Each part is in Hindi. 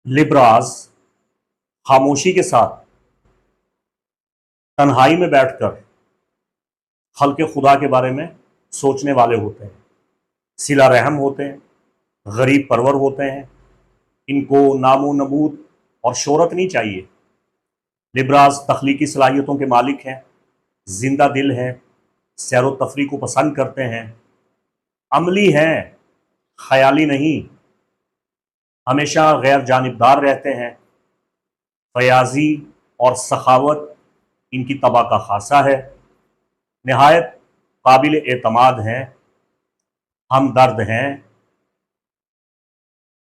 लिब्रास खामोशी के साथ तन्हाई में बैठकर खल्क़े खुदा के बारे में सोचने वाले होते हैं। सिला रहम होते हैं, गरीब परवर होते हैं। इनको नामो नबूद और शोहरत नहीं चाहिए। लिब्रास तख्लीकी सलाहियतों के मालिक हैं, जिंदा दिल हैं, सैर व तफरी को पसंद करते हैं, अमली हैं, ख्याली नहीं, हमेशा गैर जानिबदार रहते हैं। फयाजी और सखावत इनकी तबा का खासा है। नहायत काबिल एतमाद हैं, हमदर्द हैं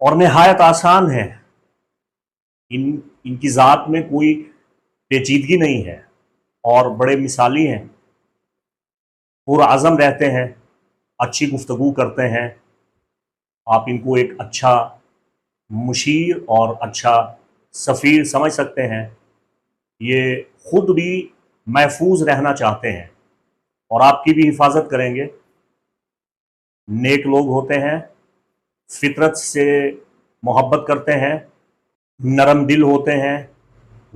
और नहायत आसान हैं। इनकी ज़ात में कोई पेचीदगी नहीं है और बड़े मिसाली हैं। पुरअज़म रहते हैं, अच्छी गुफ्तगू करते हैं। आप इनको एक अच्छा मुशीर और अच्छा सफ़ीर समझ सकते हैं। ये खुद भी महफूज रहना चाहते हैं और आपकी भी हिफाजत करेंगे। नेक लोग होते हैं, फितरत से मोहब्बत करते हैं, नरम दिल होते हैं,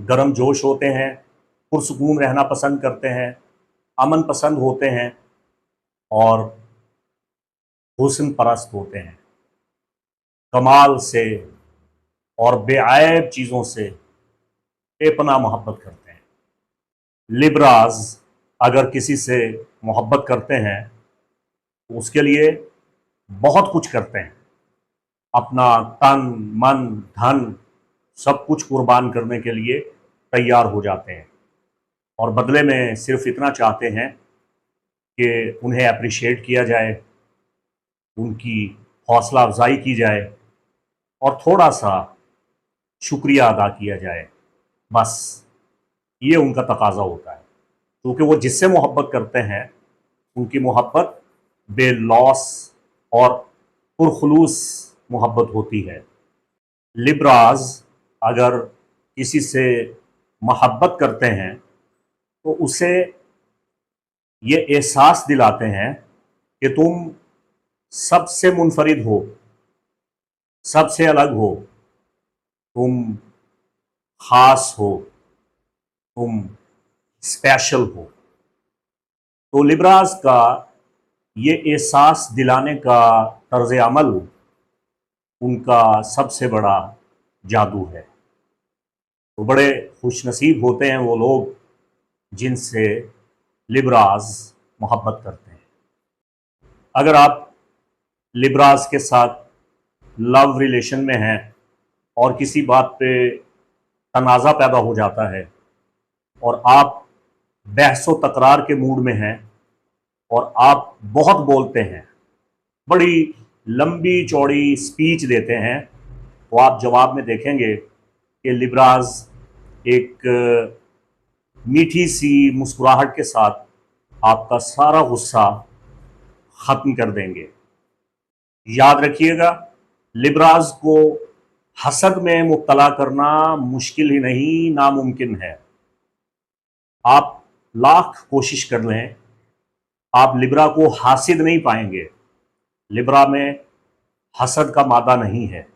गर्म जोश होते हैं, पुरसकून रहना पसंद करते हैं, अमन पसंद होते हैं और हुस्न परस्त होते हैं। कमाल से और बेऐब चीज़ों से बेपनाह मोहब्बत करते हैं। लिब्रास अगर किसी से मोहब्बत करते हैं तो उसके लिए बहुत कुछ करते हैं। अपना तन, मन, धन सब कुछ कुर्बान करने के लिए तैयार हो जाते हैं और बदले में सिर्फ इतना चाहते हैं कि उन्हें अप्रिशिएट किया जाए, उनकी हौसला अफजाई की जाए और थोड़ा सा शुक्रिया अदा किया जाए। बस ये उनका तकाजा होता है, क्योंकि वो जिससे मोहब्बत करते हैं उनकी मोहब्बत बेलौस और पुरखुलूस मोहब्बत होती है। लिब्रास अगर किसी से मोहब्बत करते हैं तो उसे ये एहसास दिलाते हैं कि तुम सबसे मुनफरिद हो, सबसे अलग हो, तुम खास हो, तुम स्पेशल हो। तो लिब्रास का ये एहसास दिलाने का तर्ज अमल उनका सबसे बड़ा जादू है। तो बड़े खुशनसीब होते हैं वो लोग जिनसे लिब्रास मोहब्बत करते हैं। अगर आप लिब्रास के साथ लव रिलेशन में हैं और किसी बात पे तनाज़ा पैदा हो जाता है और आप बहस व तकरार के मूड में हैं और आप बहुत बोलते हैं, बड़ी लंबी चौड़ी स्पीच देते हैं, तो आप जवाब में देखेंगे कि लिब्रास एक मीठी सी मुस्कुराहट के साथ आपका सारा गुस्सा ख़त्म कर देंगे। याद रखिएगा, लिब्रास को हसद में मुब्तला करना मुश्किल ही नहीं, नामुमकिन है। आप लाख कोशिश कर लें, आप लिब्रा को हासिद नहीं पाएंगे। लिब्रा में हसद का मादा नहीं है।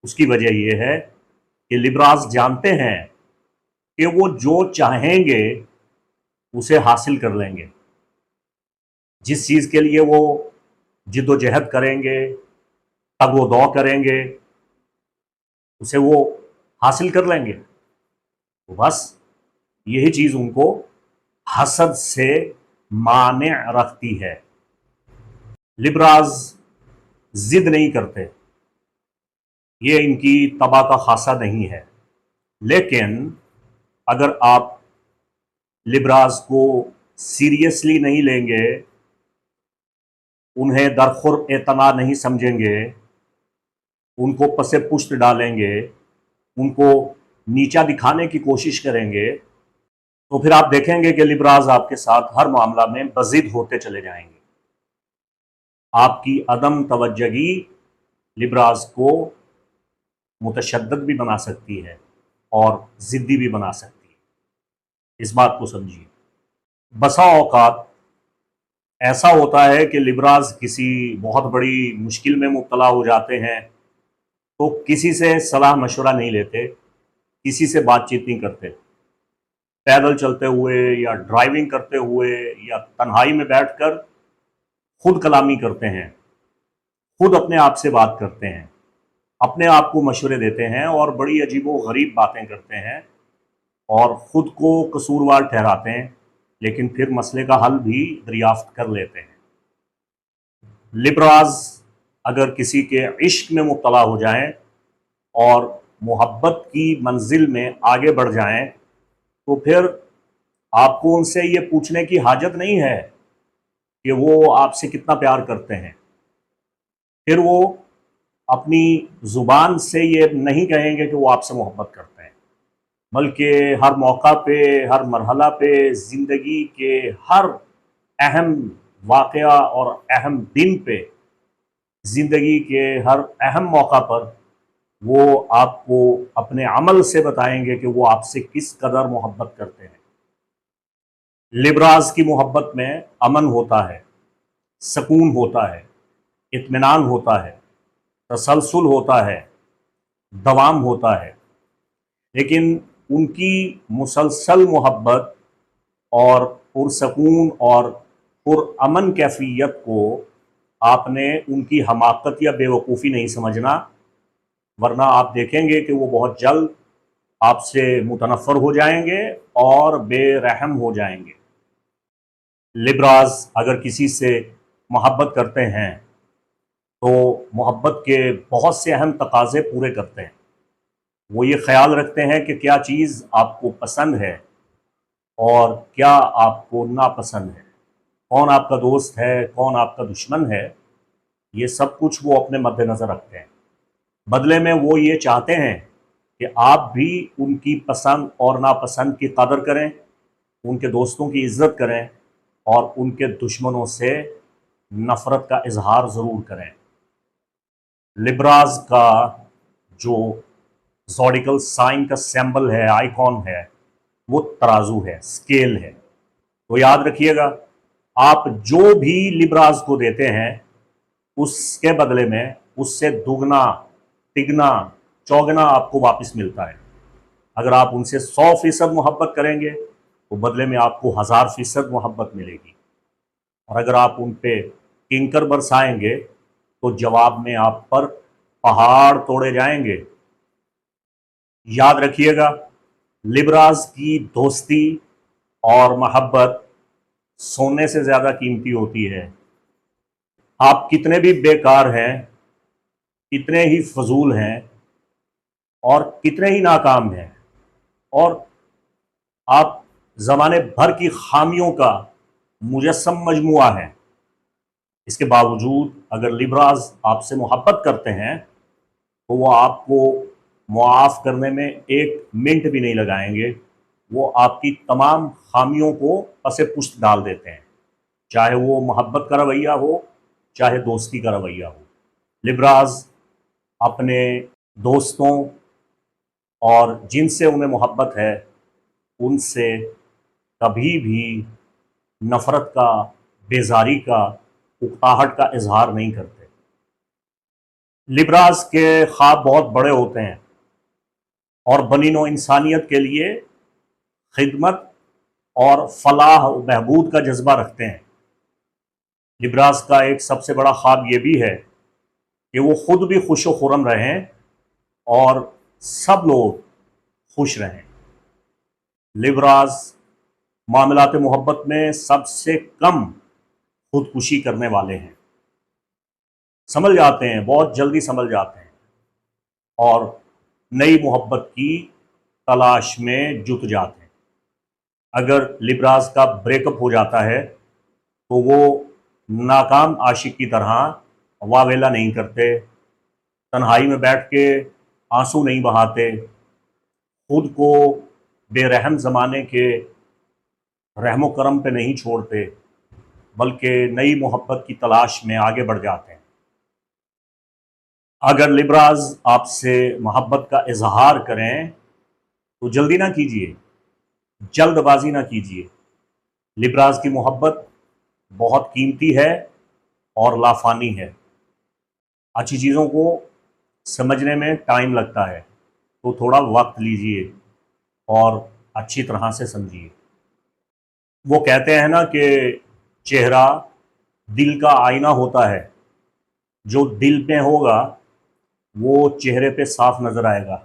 उसकी वजह यह है कि लिब्रास जानते हैं कि वो जो चाहेंगे उसे हासिल कर लेंगे। जिस चीज़ के लिए वो जिद्दोजहद करेंगे, तगो-दौ करेंगे, उसे वो हासिल कर लेंगे। तो बस यही चीज़ उनको हसद से माने रखती है। लिब्रास जिद नहीं करते, ये इनकी तबा का खासा नहीं है। लेकिन अगर आप लिब्रास को सीरियसली नहीं लेंगे, उन्हें दरखुर एतना नहीं समझेंगे, उनको पसे पुश्त डालेंगे, उनको नीचा दिखाने की कोशिश करेंगे, तो फिर आप देखेंगे कि लिब्रास आपके साथ हर मामला में बज़िद होते चले जाएंगे। आपकी अदम तवज्जगी लिब्रास को मुतशद्दिद भी बना सकती है और ज़िद्दी भी बना सकती है। इस बात को समझिए। बसा औकात ऐसा होता है कि लिब्रास किसी बहुत बड़ी मुश्किल में मुब्तला हो जाते हैं तो किसी से सलाह मशवरा नहीं लेते, किसी से बातचीत नहीं करते। पैदल चलते हुए या ड्राइविंग करते हुए या तन्हाई में बैठकर खुद कलामी करते हैं, खुद अपने आप से बात करते हैं, अपने आप को मशवरे देते हैं और बड़ी अजीबो गरीब बातें करते हैं और ख़ुद को कसूरवार ठहराते हैं, लेकिन फिर मसले का हल भी दरियाफ्त कर लेते हैं। लिबराज अगर किसी के इश्क में मुब्तला हो जाएं और मोहब्बत की मंजिल में आगे बढ़ जाएं, तो फिर आपको उनसे ये पूछने की हाजत नहीं है कि वो आपसे कितना प्यार करते हैं। फिर वो अपनी ज़ुबान से ये नहीं कहेंगे कि वो आपसे मोहब्बत करते हैं, बल्कि हर मौका पे, हर मरहला पे, ज़िंदगी के हर अहम वाक़या और अहम दिन पे, ज़िंदगी के हर अहम मौका पर वो आपको अपने अमल से बताएंगे कि वो आपसे किस कदर मोहब्बत करते हैं। लिबराज की मोहब्बत में अमन होता है, सकून होता है, इत्मीनान होता है, तसलसल होता है, दवाम होता है। लेकिन उनकी मुसलसल मोहब्बत और पुरसकून और पुरअमन कैफियत को आपने उनकी हमाकत या बेवकूफ़ी नहीं समझना, वरना आप देखेंगे कि वो बहुत जल्द आपसे मुतनफ़र हो जाएंगे और बेरहम हो जाएंगे। लिबराज अगर किसी से मोहब्बत करते हैं तो मोहब्बत के बहुत से अहम तकाज़े पूरे करते हैं। वो ये ख्याल रखते हैं कि क्या चीज़ आपको पसंद है और क्या आपको नापसंद है, कौन आपका दोस्त है, कौन आपका दुश्मन है, ये सब कुछ वो अपने मद्देनज़र रखते हैं। बदले में वो ये चाहते हैं कि आप भी उनकी पसंद और नापसंद की कदर करें, उनके दोस्तों की इज़्ज़त करें और उनके दुश्मनों से नफ़रत का इजहार ज़रूर करें। लिबराज का जो ज़ोडिकल साइन का सिंबल है, आइकॉन है, वो तराजू है, स्केल है। तो याद रखिएगा, आप जो भी लिबराज को देते हैं उसके बदले में उससे दुगना, तिगना, चौगना आपको वापस मिलता है। अगर आप उनसे 100% मोहब्बत करेंगे तो बदले में आपको 1000% मोहब्बत मिलेगी, और अगर आप उन पे किंकर बरसाएंगे तो जवाब में आप पर पहाड़ तोड़े जाएंगे। याद रखिएगा, लिबराज की दोस्ती और मोहब्बत सोने से ज़्यादा कीमती होती है। आप कितने भी बेकार हैं, कितने ही फजूल हैं और कितने ही नाकाम हैं और आप ज़माने भर की खामियों का मुजस्सम मजमुआ है, इसके बावजूद अगर लिबराज आपसे मोहब्बत करते हैं तो वो आपको मुआफ़ करने में 1 मिनट भी नहीं लगाएंगे। वो आपकी तमाम खामियों को पसे पुश्त डाल देते हैं, चाहे वो मोहब्बत का रवैया हो, चाहे दोस्ती का रवैया हो। लिबराज अपने दोस्तों और जिनसे उन्हें मोहब्बत है उनसे कभी भी नफ़रत का, बेज़ारी का, उकताहट का इजहार नहीं करते। लिबराज के ख्वाब बहुत बड़े होते हैं और बनीनो इंसानियत के लिए खिदमत और फलाह व बहबूद का जज्बा रखते हैं। लिबराज का एक सबसे बड़ा ख्वाब ये भी है कि वो ख़ुद भी खुश व खुर्रम रहें और सब लोग खुश रहें। लिबराज मामलात मोहब्बत में सबसे कम खुदकुशी करने वाले हैं, संभल जाते हैं, बहुत जल्दी संभल जाते हैं और नई मोहब्बत की तलाश में जुट जाते हैं। अगर लिबराज का ब्रेकअप हो जाता है तो वो नाकाम आशिक की तरह वावेला नहीं करते, तन्हाई में बैठ के आंसू नहीं बहाते, खुद को बेरहम ज़माने के रहमो करम पे नहीं छोड़ते, बल्कि नई मोहब्बत की तलाश में आगे बढ़ जाते हैं। अगर लिबराज आपसे मोहब्बत का इजहार करें तो जल्दी ना कीजिए, जल्दबाजी ना कीजिए। लिबराज की मोहब्बत बहुत कीमती है और लाफानी है। अच्छी चीज़ों को समझने में टाइम लगता है, तो थोड़ा वक्त लीजिए और अच्छी तरह से समझिए। वो कहते हैं ना कि चेहरा दिल का आईना होता है, जो दिल पे होगा वो चेहरे पे साफ नजर आएगा।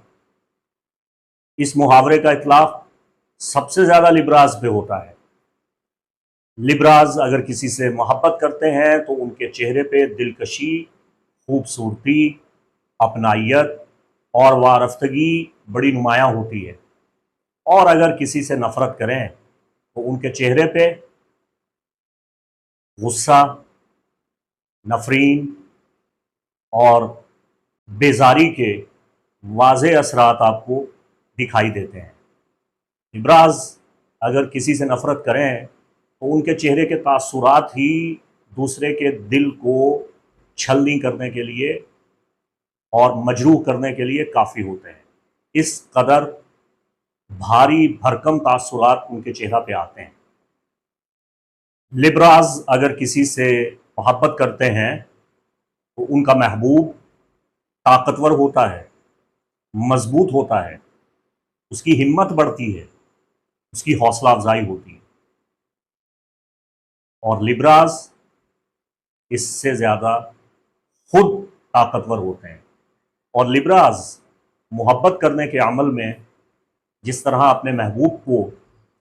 इस मुहावरे का इतलाक सबसे ज्यादा लिब्राज पे होता है। लिब्राज अगर किसी से मोहब्बत करते हैं तो उनके चेहरे पे दिलकशी, खूबसूरती, अपनाइयत और वारफ्तगी बड़ी नुमायां होती है। और अगर किसी से नफरत करें तो उनके चेहरे पे गुस्सा, नफरीन और बेजारी के वाज़े असरात आपको दिखाई देते हैं। इब्राज अगर किसी से नफरत करें तो उनके चेहरे के तासुरात ही दूसरे के दिल को छलनी करने के लिए और मजरूह करने के लिए काफ़ी होते हैं। इस कदर भारी भरकम तासुरात उनके चेहरा पे आते हैं। लिब्राज अगर किसी से मोहब्बत करते हैं तो उनका महबूब ताकतवर होता है, मजबूत होता है, उसकी हिम्मत बढ़ती है, उसकी हौसला अफजाई होती है। और लिब्राज इससे ज़्यादा खुद ताकतवर होते हैं। और लिब्राज मोहब्बत करने के अमल में जिस तरह अपने महबूब को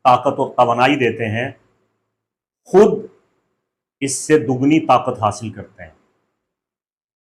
ताकत और तवानाई देते हैं, खुद इससे दुगनी ताकत हासिल करते हैं।